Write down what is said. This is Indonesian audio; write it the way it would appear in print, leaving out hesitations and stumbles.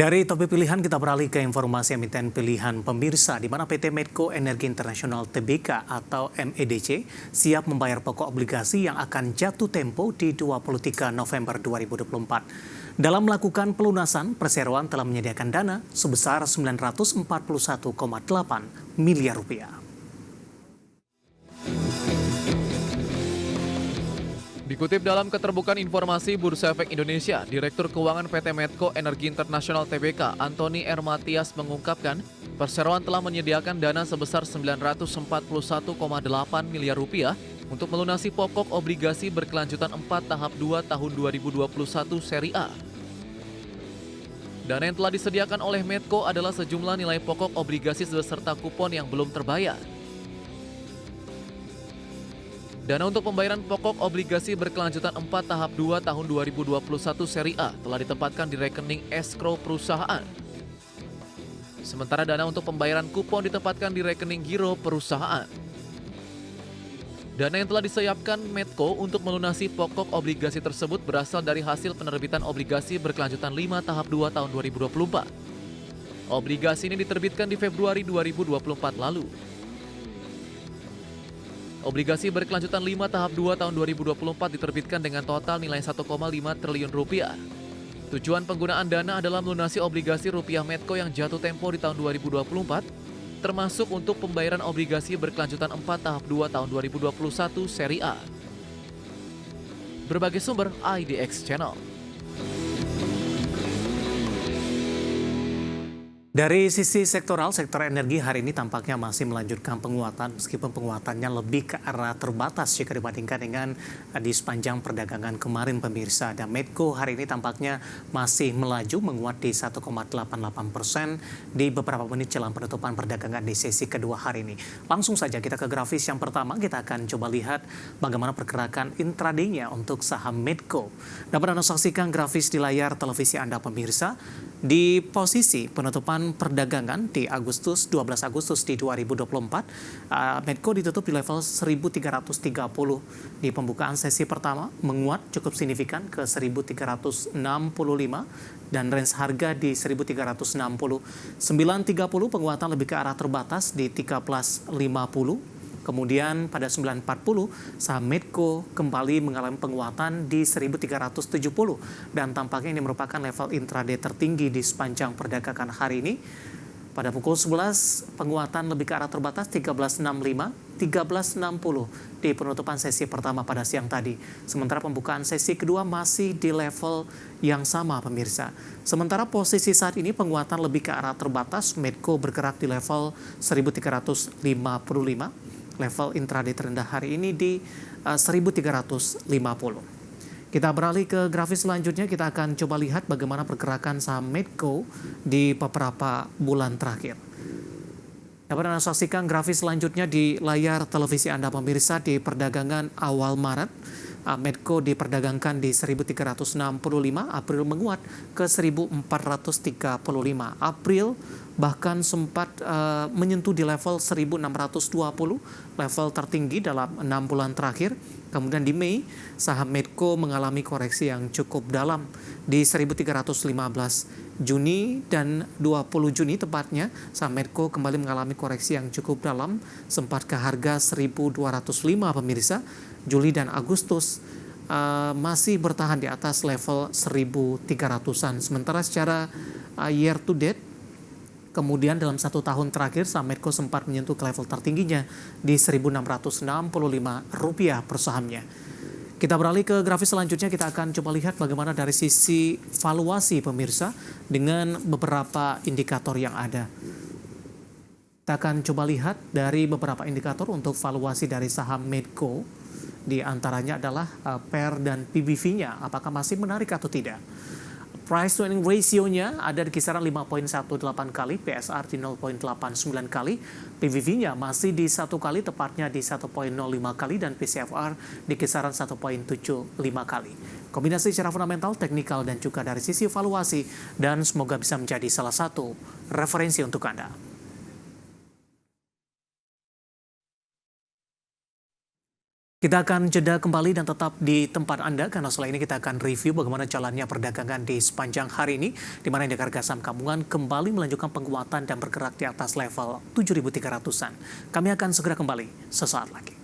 Dari topik pilihan kita beralih ke informasi emiten pilihan pemirsa di mana PT Medco Energi Internasional Tbk atau MEDC siap membayar pokok obligasi yang akan jatuh tempo di 23 November 2024. Dalam melakukan pelunasan, perseroan telah menyediakan dana sebesar 941,8 miliar rupiah. Dikutip dalam keterbukaan informasi Bursa Efek Indonesia, Direktur Keuangan PT Medco Energi Internasional Tbk, Antoni R. Matias mengungkapkan, perseroan telah menyediakan dana sebesar 941,8 miliar rupiah untuk melunasi pokok obligasi berkelanjutan 4 tahap 2 tahun 2021 seri A. Dana yang telah disediakan oleh Medco adalah sejumlah nilai pokok obligasi beserta kupon yang belum terbayar. Dana untuk pembayaran pokok obligasi berkelanjutan 4 tahap 2 tahun 2021 seri A telah ditempatkan di rekening escrow perusahaan. Sementara dana untuk pembayaran kupon ditempatkan di rekening giro perusahaan. Dana yang telah disiapkan Medco untuk melunasi pokok obligasi tersebut berasal dari hasil penerbitan obligasi berkelanjutan 5 tahap 2 tahun 2024. Obligasi ini diterbitkan di Februari 2024 lalu. Obligasi berkelanjutan 5 tahap 2 tahun 2024 diterbitkan dengan total nilai 1,5 triliun rupiah. Tujuan penggunaan dana adalah melunasi obligasi rupiah Medco yang jatuh tempo di tahun 2024, termasuk untuk pembayaran obligasi berkelanjutan 4 tahap 2 tahun 2021 seri A. Berbagai sumber IDX Channel. Dari sisi sektoral, sektor energi hari ini tampaknya masih melanjutkan penguatan meskipun penguatannya lebih ke arah terbatas jika dibandingkan dengan di sepanjang perdagangan kemarin pemirsa. Dan Medco hari ini tampaknya masih melaju menguat di 1,88% di beberapa menit jelang penutupan perdagangan di sesi kedua hari ini. Langsung saja kita ke grafis yang pertama, kita akan coba lihat bagaimana pergerakan intraday-nya untuk saham Medco. Dapat Anda saksikan grafis di layar televisi Anda pemirsa. Di posisi penutupan perdagangan di 12 Agustus di 2024, Medco ditutup di level 1330 di pembukaan sesi pertama, menguat cukup signifikan ke 1365 dan range harga di 1360. 9.30 penguatan lebih ke arah terbatas di 13.50. Kemudian pada 9.40 saham Medco kembali mengalami penguatan di 1.370 dan tampaknya ini merupakan level intraday tertinggi di sepanjang perdagangan hari ini. Pada pukul 11 penguatan lebih ke arah terbatas 13.65, 13.60 di penutupan sesi pertama pada siang tadi. Sementara pembukaan sesi kedua masih di level yang sama pemirsa. Sementara posisi saat ini penguatan lebih ke arah terbatas, Medco bergerak di level 1.355. Level intraday terendah hari ini di 1.350. Kita beralih ke grafis selanjutnya, kita akan coba lihat bagaimana pergerakan saham Medco di beberapa bulan terakhir. Dapat Anda saksikan grafis selanjutnya di layar televisi Anda pemirsa di perdagangan awal Maret. Medco diperdagangkan di 1.365, April menguat ke 1.435. April bahkan sempat menyentuh di level 1.620, level tertinggi dalam 6 bulan terakhir. Kemudian di Mei, saham Medco mengalami koreksi yang cukup dalam di 1.315. Juni dan 20 Juni tepatnya, saham Medco kembali mengalami koreksi yang cukup dalam, sempat ke harga 1.205 pemirsa. Juli dan Agustus masih bertahan di atas level 1.300-an. Sementara secara year to date, kemudian dalam 1 tahun terakhir, saham Medco sempat menyentuh ke level tertingginya di Rp1.665 per sahamnya. Kita beralih ke grafis selanjutnya, kita akan coba lihat bagaimana dari sisi valuasi pemirsa dengan beberapa indikator yang ada. Kita akan coba lihat dari beberapa indikator untuk valuasi dari saham Medco. Di antaranya adalah PER dan PBV-nya, apakah masih menarik atau tidak. Price to earning ratio-nya ada di kisaran 5.18 kali, PSR di 0.89 kali, PBV-nya masih di 1 kali, tepatnya di 1.05 kali, dan PCFR di kisaran 1.75 kali. Kombinasi secara fundamental, teknikal, dan juga dari sisi valuasi, dan semoga bisa menjadi salah satu referensi untuk Anda. Kita akan jeda kembali dan tetap di tempat Anda karena setelah ini kita akan review bagaimana jalannya perdagangan di sepanjang hari ini di mana indeks harga saham gabungan kembali melanjutkan penguatan dan bergerak di atas level 7.300-an. Kami akan segera kembali sesaat lagi.